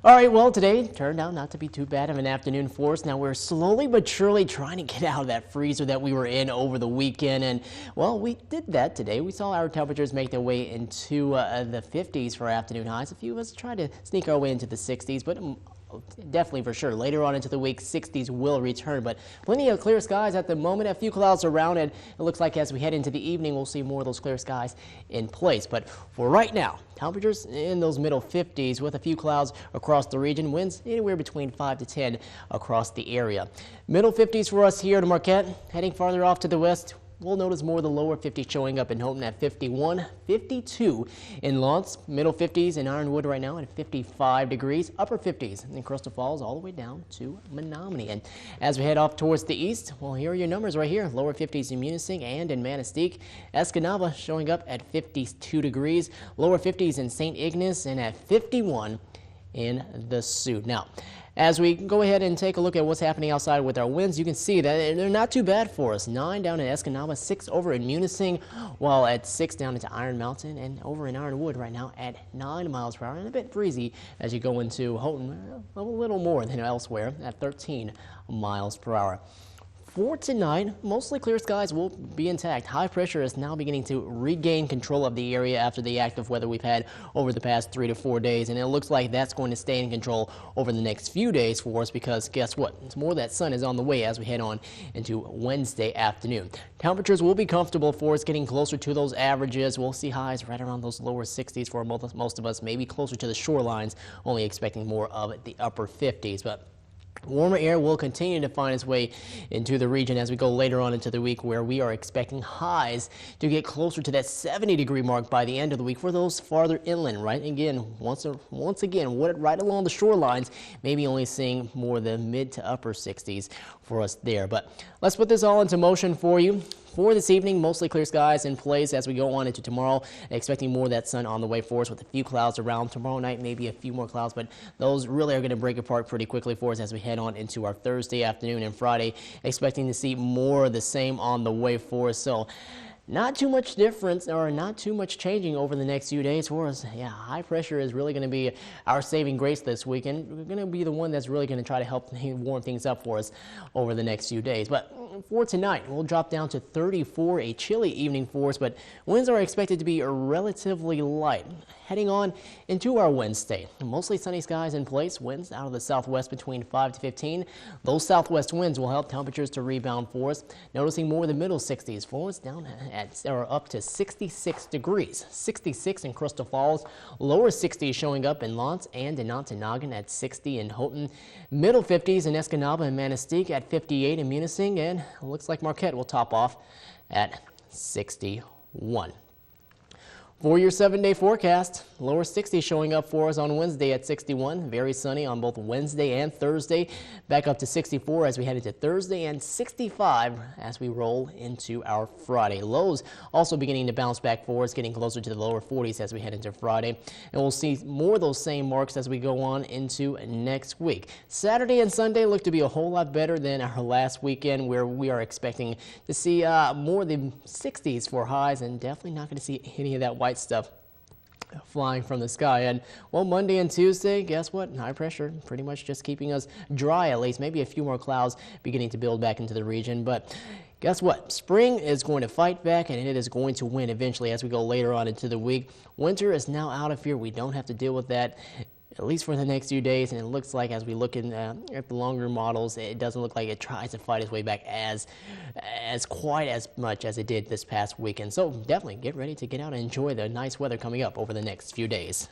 All right, well, today turned out not to be too bad of an afternoon for us. Now, we're slowly but surely trying to get out of that freezer that we were in over the weekend. And, well, we did that today. We saw our temperatures make their way into the 50s for afternoon highs. A few of us tried to sneak our way into the 60s, but definitely for sure later on into the week 60s will return, but plenty of clear skies at the moment. A few clouds around, and it looks like as we head into the evening we'll see more of those clear skies in place. But for right now, temperatures in those middle 50s with a few clouds across the region. Winds anywhere between 5 to 10 across the area. Middle 50s for us here at Marquette. Heading farther off to the west, we'll notice more of the lower 50s showing up in Houghton at 51, 52 in Lawrence, middle 50s in Ironwood right now at 55 degrees, upper 50s in Crystal Falls all the way down to Menominee. And as we head off towards the east, well, here are your numbers right here. Lower 50s in Munising and in Manistee. Escanaba showing up at 52 degrees, lower 50s in St. Ignace and at 51 in the Sioux. Now, as we go ahead and take a look at what's happening outside with our winds, you can see that they're not too bad for us. 9 down in Escanaba, 6 over in Munising, while at 6 down into Iron Mountain, and over in Ironwood right now at 9 miles per hour, and a bit breezy as you go into Houghton, a little more than elsewhere at 13 miles per hour. For tonight, mostly clear skies will be intact. High pressure is now beginning to regain control of the area after the active weather we've had over the past 3 to 4 days, and it looks like that's going to stay in control over the next few days for us because guess what? It's more that sun is on the way as we head on into Wednesday afternoon. Temperatures will be comfortable for us, getting closer to those averages. We'll see highs right around those lower 60s for most of us, maybe closer to the shorelines, only expecting more of the upper 50s. But warmer air will continue to find its way into the region as we go later on into the week, where we are expecting highs to get closer to that 70-degree mark by the end of the week for those farther inland. Right again, once again, right along the shorelines, maybe only seeing more the mid to upper 60s for us there. But let's put this all into motion for you. For this evening, mostly clear skies in place as we go on into tomorrow. Expecting more of that sun on the way for us with a few clouds around. Tomorrow night, maybe a few more clouds, but those really are going to break apart pretty quickly for us as we head on into our Thursday afternoon and Friday. Expecting to see more of the same on the way for us. So not too much difference or not too much changing over the next few days for us. Yeah, high pressure is really going to be our saving grace this weekend. We're going to be the one that's really going to try to help warm things up for us over the next few days. But for tonight, we'll drop down to 34, a chilly evening for us, but winds are expected to be relatively light. Heading on into our Wednesday, mostly sunny skies in place, winds out of the southwest between 5 to 15. Those southwest winds will help temperatures to rebound for us. Noticing more of the middle 60s for us, down at or up to 66 degrees. 66 in Crystal Falls, lower 60s showing up in Lawrence and in Ontonagon at 60 in Houghton. Middle 50s in Escanaba and Manistee at 58 in Munising, and it looks like Marquette will top off at 61. For your 7-day forecast, lower 60s showing up for us on Wednesday at 61. Very sunny on both Wednesday and Thursday. Back up to 64 as we head into Thursday, and 65 as we roll into our Friday. Lows also beginning to bounce back for us, getting closer to the lower 40s as we head into Friday. And we'll see more of those same marks as we go on into next week. Saturday and Sunday look to be a whole lot better than our last weekend, where we are expecting to see more of the 60s for highs, and definitely not going to see any of that white stuff flying from the sky. And well, Monday and Tuesday, guess what? High pressure pretty much just keeping us dry, at least. Maybe a few more clouds beginning to build back into the region, but guess what? Spring is going to fight back, and it is going to win eventually as we go later on into the week. Winter is now out of here. We don't have to deal with that, at least for the next few days, and it looks like as we look in at the longer models, it doesn't look like it tries to fight its way back as quite as much as it did this past weekend. So definitely get ready to get out and enjoy the nice weather coming up over the next few days.